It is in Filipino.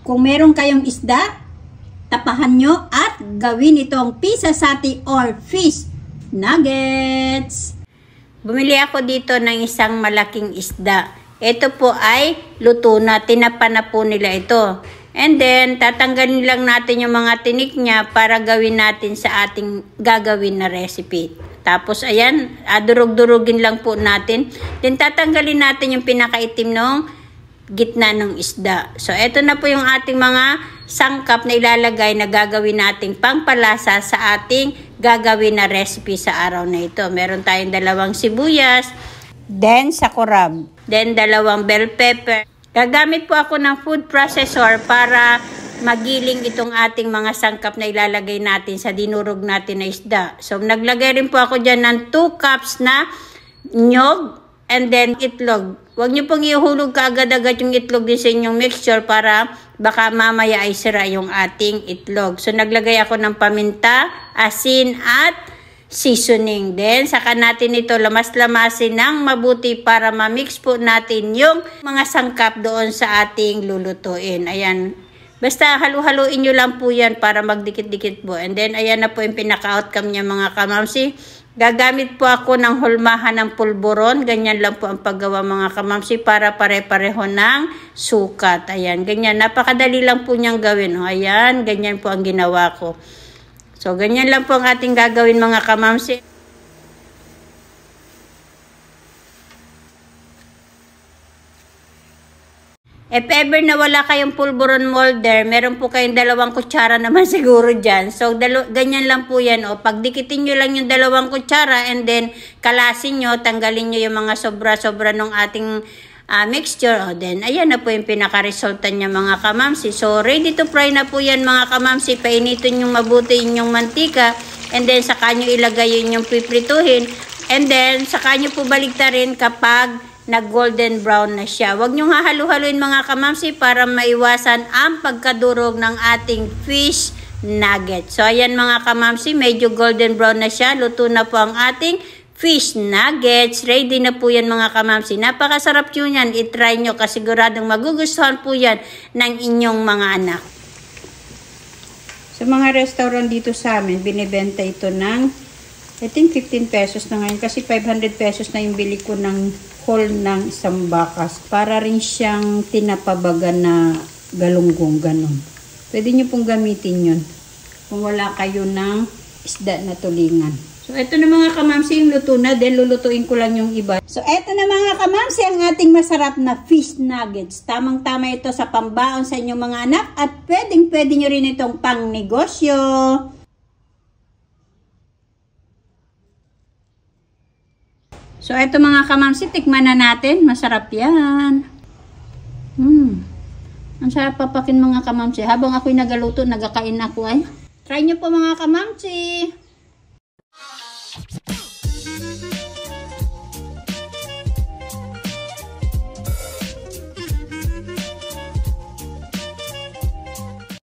Kung meron kayong isda, tapahan nyo at gawin itong pizza sati or fish nuggets. Bumili ako dito ng isang malaking isda. Ito po ay luto na, tinapa na po nila ito. And then, tatanggalin lang natin yung mga tinik niya para gawin natin sa ating gagawin na recipe. Tapos, ayan, durug-durugin lang po natin. Then, tatanggalin natin yung pinakaitim ng gitna ng isda. So, ito na po yung ating mga sangkap na ilalagay na gagawin nating pangpalasa sa ating gagawin na recipe sa araw na ito. Meron tayong 2 sibuyas, then sakurab, then 2 bell pepper. Gagamit po ako ng food processor para magiling itong ating mga sangkap na ilalagay natin sa dinurog natin na isda. So, naglagay rin po ako dyan ng 2 cups na nyog and then itlog. Huwag niyo pong ihulog kaagad-agad yung itlog din sa inyong mixture para baka mamaya ay sira yung ating itlog. So, naglagay ako ng paminta, asin at seasoning. Then, saka natin ito lamas-lamasin ng mabuti para ma-mix po natin yung mga sangkap doon sa ating lulutuin. Ayan. Basta halu-haluin nyo lang po yan para magdikit-dikit po. And then, ayan na po yung pinaka-outcome niya mga kamamsi. Gagamit po ako ng hulmahan ng pulburon. Ganyan lang po ang paggawa mga kamamsi para pare-pareho ng sukat. Ayan, ganyan. Napakadali lang po niyang gawin. Ayan, ganyan po ang ginawa ko. So, ganyan lang po ang ating gagawin mga kamamsi. If ever na wala kayong pulburon molder, meron po kayong 2 kutsara naman siguro dyan. So, ganyan lang po yan. O, pagdikitin nyo lang yung 2 kutsara and then kalasin nyo, tanggalin nyo yung mga sobra-sobra ng ating mixture. O, then, ayan na po yung pinaka-resulta niya mga kamamsi. So, ready to fry na po yan mga kamamsi. Painitin yung mabuti yung mantika and then saka nyo ilagay yun yung piprituhin. And then, saka nyo po baligtarin kapag nag-golden brown na siya. Huwag nyo hahalu-haluin mga kamamsi para maiwasan ang pagkadurog ng ating fish nugget. So, ayan mga kamamsi, medyo golden brown na siya. Luto na po ang ating fish nuggets. Ready na po yan mga kamamsi. Napakasarap nyo yan. I-try nyo kasi siguradong magugustuhan po yan ng inyong mga anak. Sa mga restaurant dito sa amin, binibenta ito ng I think 15 pesos na ngayon kasi 500 pesos na yung bili ko ng whole ng isang bakas. Para rin siyang tinapabaga na galunggong, ganun. Pwede nyo pong gamitin yun kung wala kayo ng isda na tulingan. So, eto na mga kamamsi yung luto na. Then, lulutuin ko lang yung iba. So, eto na mga kamamsi ang ating masarap na fish nuggets. Tamang-tama ito sa pambaon sa inyong mga anak at pwedeng-pwede nyo rin itong pang negosyo. So, ito mga kamamsi, tikman na natin. Masarap yan. Ang sarap papakin mga kamamsi. Habang ako'y nagaluto, nagkakain ako ay. Try nyo po mga kamamsi.